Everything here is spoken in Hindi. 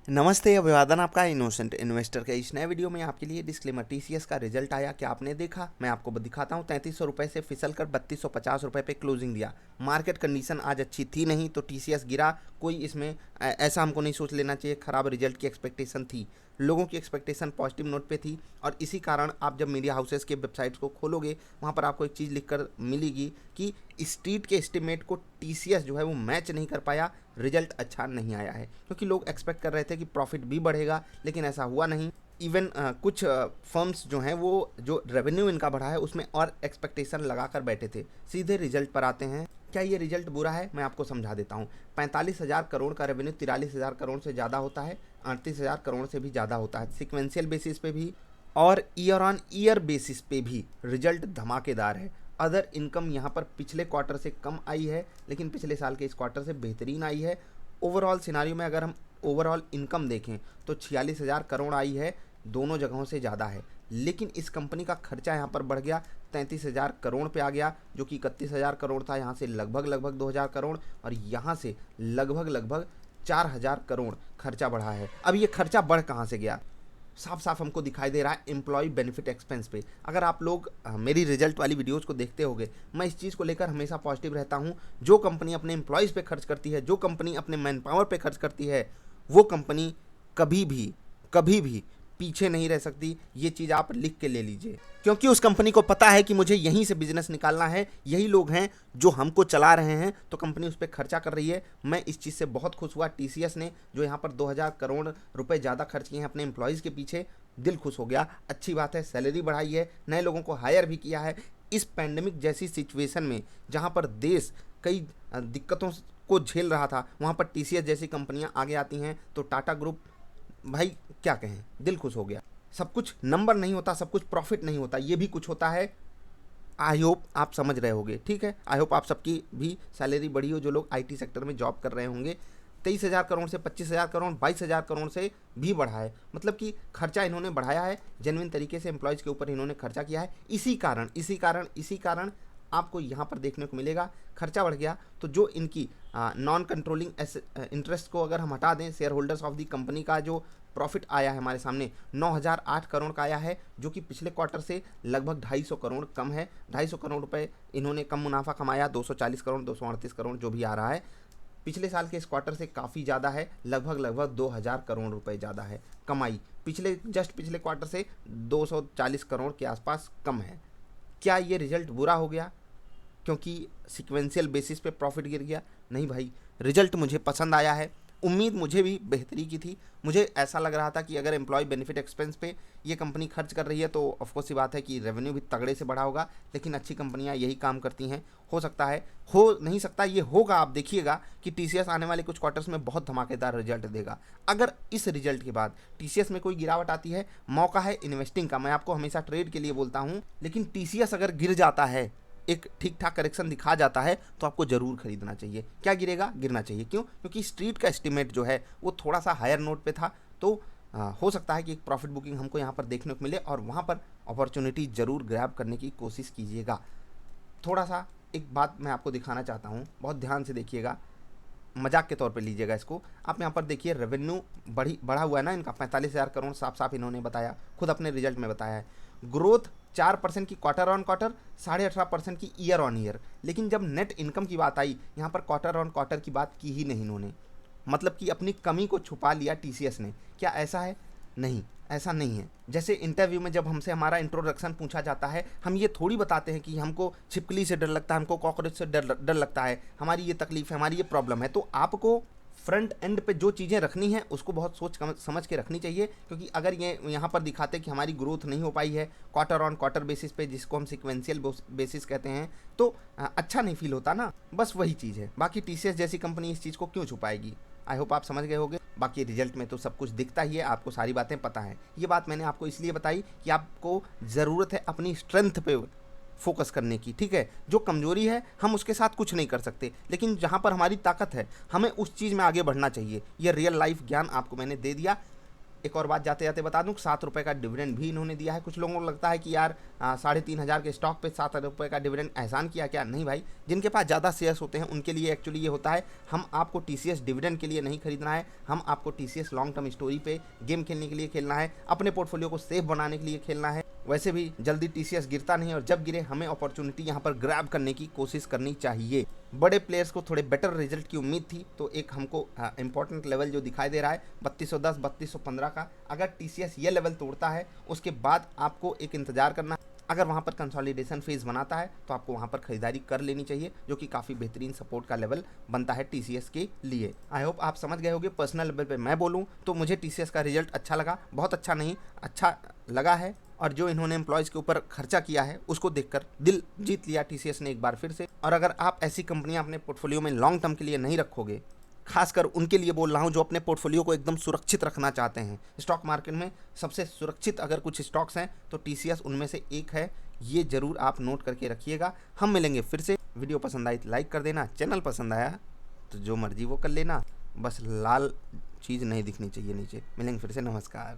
नमस्ते, अभिवादन आपका इनोसेंट इन्वेस्टर के इस नए वीडियो में आपके लिए डिस्क्लेमर। टीसीएस का रिजल्ट आया, क्या आपने देखा? मैं आपको दिखाता हूं। 3300 रुपये से फिसल कर 3250 रुपये पे क्लोजिंग दिया। मार्केट कंडीशन आज अच्छी थी नहीं, तो टीसीएस गिरा। कोई इसमें ऐसा हमको नहीं सोच लेना चाहिए खराब रिजल्ट की एक्सपेक्टेशन थी। लोगों की एक्सपेक्टेशन पॉजिटिव नोट पे थी, और इसी कारण आप जब मीडिया हाउसेस के वेबसाइट्स को खोलोगे, वहाँ पर आपको एक चीज़ लिखकर मिलेगी कि स्ट्रीट के एस्टिमेट को टीसीएस जो है वो मैच नहीं कर पाया, रिजल्ट अच्छा नहीं आया है। क्योंकि लोग एक्सपेक्ट कर रहे थे कि प्रॉफिट भी बढ़ेगा, लेकिन ऐसा हुआ नहीं। इवन कुछ फर्म्स जो हैं वो जो रेवेन्यू इनका बढ़ा है उसमें और एक्सपेक्टेशन लगा कर बैठे थे। सीधे रिजल्ट पर आते हैं। क्या ये रिजल्ट बुरा है? मैं आपको समझा देता हूँ। 45,000 करोड़ का रेवेन्यू 43,000 करोड़ से ज़्यादा होता है, 38,000 करोड़ से भी ज़्यादा होता है। सिक्वेंशियल बेसिस पे भी और ईयर ऑन ईयर बेसिस पे भी रिजल्ट धमाकेदार है। अदर इनकम यहाँ पर पिछले क्वार्टर से कम आई है, लेकिन पिछले साल के इस क्वार्टर से बेहतरीन आई है। ओवरऑल सिनारियो में अगर हम ओवरऑल इनकम देखें तो 46,000 करोड़ आई है, दोनों जगहों से ज़्यादा है। लेकिन इस कंपनी का खर्चा यहाँ पर बढ़ गया, 33,000 करोड़ पे आ गया, जो कि 31,000 करोड़ था। यहाँ से लगभग 2,000 करोड़, और यहाँ से लगभग 4,000 करोड़ खर्चा बढ़ा है। अब ये खर्चा बढ़ कहाँ से गया? साफ साफ हमको दिखाई दे रहा है एम्प्लॉय बेनिफिट एक्सपेंस पे। अगर आप लोग मेरी रिजल्ट वाली वीडियोस को देखते होगे, मैं इस चीज़ को लेकर हमेशा पॉजिटिव रहता हूँ। जो कंपनी अपने एम्प्लॉयज़ पे खर्च करती है, जो कंपनी अपने मैन पावर पे खर्च करती है, वो कंपनी कभी भी पीछे नहीं रह सकती। ये चीज़ आप लिख के ले लीजिए, क्योंकि उस कंपनी को पता है कि मुझे यहीं से बिजनेस निकालना है। यही लोग हैं जो हमको चला रहे हैं, तो कंपनी उस पर खर्चा कर रही है। मैं इस चीज़ से बहुत खुश हुआ। टीसीएस ने जो यहाँ पर 2,000 करोड़ रुपए ज़्यादा खर्च किए हैं अपने एम्प्लॉयज़ के पीछे, दिल खुश हो गया। अच्छी बात है, सैलरी बढ़ाई है, नए लोगों को हायर भी किया है। इस पैंडमिक जैसी सिचुएशन में जहाँ पर देश कई दिक्कतों को झेल रहा था, वहाँ पर टीसीएस जैसी कंपनियाँ आगे आती हैं, तो टाटा ग्रुप, भाई क्या कहें, दिल खुश हो गया। सब कुछ नंबर नहीं होता, सब कुछ प्रॉफिट नहीं होता, ये भी कुछ होता है। आई होप आप समझ रहे होंगे, ठीक है। आई होप आप सबकी भी सैलरी बढ़ी हो, जो लोग आईटी सेक्टर में जॉब कर रहे होंगे। 23,000 करोड़ से 25,000 करोड़, 22,000 करोड़ से भी बढ़ा है। मतलब कि खर्चा इन्होंने बढ़ाया है, जेन्युइन तरीके से एम्प्लॉयज़ के ऊपर इन्होंने खर्चा किया है। इसी कारण आपको यहाँ पर देखने को मिलेगा खर्चा बढ़ गया। तो जो इनकी नॉन कंट्रोलिंग इंटरेस्ट को अगर हम हटा दें, share holders of the company का जो प्रॉफिट आया है हमारे सामने 9,008 करोड़ का आया है, जो कि पिछले क्वार्टर से लगभग 250 करोड़ कम है। 250 करोड़ रुपए इन्होंने कम मुनाफा कमाया। 240 करोड़ 238 करोड़ जो भी आ रहा है, पिछले साल के इस क्वार्टर से काफ़ी ज़्यादा है। लगभग 2,000 करोड़ रुपए ज़्यादा है कमाई। पिछले क्वार्टर से 240 करोड़ के आसपास कम है। क्या ये रिजल्ट बुरा हो गया क्योंकि सीक्वेंशियल बेसिस पे प्रॉफिट गिर गया? नहीं भाई, रिजल्ट मुझे पसंद आया है। उम्मीद मुझे भी बेहतरी की थी। मुझे ऐसा लग रहा था कि अगर एम्प्लॉय बेनिफिट एक्सपेंस पे ये कंपनी खर्च कर रही है, तो ऑफकोर्स सी बात है कि रेवेन्यू भी तगड़े से बढ़ा होगा। लेकिन अच्छी कंपनियां यही काम करती हैं। हो सकता है, हो नहीं सकता, ये होगा। आप देखिएगा कि टीसीएस आने वाले कुछ क्वार्टर्स में बहुत धमाकेदार रिजल्ट देगा। अगर इस रिजल्ट के बाद टीसीएस में कोई गिरावट आती है, मौका है इन्वेस्टिंग का। मैं आपको हमेशा ट्रेड के लिए बोलता हूँ, लेकिन टीसीएस अगर गिर जाता है, एक ठीक ठाक करेक्शन दिखा जाता है, तो आपको ज़रूर खरीदना चाहिए। क्या गिरेगा? गिरना चाहिए। क्यों? क्योंकि स्ट्रीट का एस्टिमेट जो है वो थोड़ा सा हायर नोट पे था। तो हो सकता है कि एक प्रॉफिट बुकिंग हमको यहाँ पर देखने को मिले, और वहाँ पर अपॉर्चुनिटी ज़रूर ग्रैब करने की कोशिश कीजिएगा। थोड़ा सा एक बात मैं आपको दिखाना चाहता हूँ, बहुत ध्यान से देखिएगा, मजाक के तौर पे लीजिएगा इसको। आप यहाँ पर देखिए, रेवेन्यू बढ़ा हुआ है ना इनका, 45,000 करोड़ साफ साफ इन्होंने बताया, खुद अपने रिजल्ट में बताया है। ग्रोथ 4% की क्वार्टर ऑन क्वार्टर, 18.5% की ईयर ऑन ईयर। लेकिन जब नेट इनकम की बात आई, यहाँ पर क्वार्टर ऑन क्वार्टर की बात की ही नहीं इन्होंने। मतलब कि अपनी कमी को छुपा लिया टीसीएस ने। क्या ऐसा है? नहीं, ऐसा नहीं है। जैसे इंटरव्यू में जब हमसे हमारा इंट्रोडक्शन पूछा जाता है, हम ये थोड़ी बताते हैं कि हमको छिपकली से डर लगता है, हमको कॉकरोच से डर लगता है, हमारी ये तकलीफ है, हमारी ये प्रॉब्लम है। तो आपको फ्रंट एंड पे जो चीज़ें रखनी है उसको बहुत सोच समझ के रखनी चाहिए। क्योंकि अगर ये यहाँ पर दिखाते कि हमारी ग्रोथ नहीं हो पाई है क्वार्टर ऑन क्वार्टर बेसिस पे, जिसको हम सिक्वेंशियल बेसिस कहते हैं, तो अच्छा नहीं फील होता ना। बस वही चीज़ है। बाकी टीसीएस जैसी कंपनी इस चीज़ को क्यों छुपाएगी? आई होप आप समझ गए होंगे। बाकी रिजल्ट में तो सब कुछ दिखता ही है, आपको सारी बातें पता हैं। ये बात मैंने आपको इसलिए बताई कि आपको ज़रूरत है अपनी स्ट्रेंथ पे फोकस करने की, ठीक है। जो कमजोरी है हम उसके साथ कुछ नहीं कर सकते, लेकिन जहाँ पर हमारी ताकत है हमें उस चीज़ में आगे बढ़ना चाहिए। ये रियल लाइफ ज्ञान आपको मैंने दे दिया। एक और बात जाते जाते बता दूं, 7 रुपये का डिविडेंड भी इन्होंने दिया है। कुछ लोगों को लगता है कि यार 3,500 के स्टॉक पे 7 रुपये का डिविडेंड एहसान किया क्या? नहीं भाई, जिनके पास ज़्यादा शेयर्स होते हैं उनके लिए एक्चुअली ये होता है, हम आपको TCS डिविडेंड के लिए नहीं खरीदना है, हम आपको TCS लॉन्ग टर्म स्टोरी पे गेम खेलने के लिए खेलना है, अपने पोर्टफोलियो को सेफ बनाने के लिए खेलना है। वैसे भी जल्दी TCS गिरता नहीं, और जब गिरे हमें अपॉर्चुनिटी यहाँ पर ग्रैब करने की कोशिश करनी चाहिए। बड़े प्लेयर्स को थोड़े बेटर रिजल्ट की उम्मीद थी, तो एक हमको इंपॉर्टेंट लेवल जो दिखाई दे रहा है 3210 3215 का, अगर TCS ये लेवल तोड़ता है उसके बाद आपको एक इंतजार करना। अगर वहाँ पर कंसोलिडेशन फेज बनाता है तो आपको वहाँ पर खरीदारी कर लेनी चाहिए, जो कि काफ़ी बेहतरीन सपोर्ट का लेवल बनता है TCS के लिए। आई होप आप समझ गए होंगे। पर्सनल लेवल पे मैं बोलूँ तो मुझे TCS का रिजल्ट अच्छा लगा, बहुत अच्छा नहीं, अच्छा लगा है। और जो इन्होंने एम्प्लॉयज़ के ऊपर खर्चा किया है उसको देखकर दिल जीत लिया TCS ने एक बार फिर से। और अगर आप ऐसी कंपनियां अपने पोर्टफोलियो में लॉन्ग टर्म के लिए नहीं रखोगे, खासकर उनके लिए बोल रहा हूं जो अपने पोर्टफोलियो को एकदम सुरक्षित रखना चाहते हैं, स्टॉक मार्केट में सबसे सुरक्षित अगर कुछ स्टॉक्स हैं तो TCS उनमें से एक है। ये ज़रूर आप नोट करके रखिएगा। हम मिलेंगे फिर से। वीडियो पसंद आई तो लाइक कर देना, चैनल पसंद आया तो जो मर्जी वो कर लेना, बस लाल चीज़ नहीं दिखनी चाहिए नीचे। मिलेंगे फिर से, नमस्कार।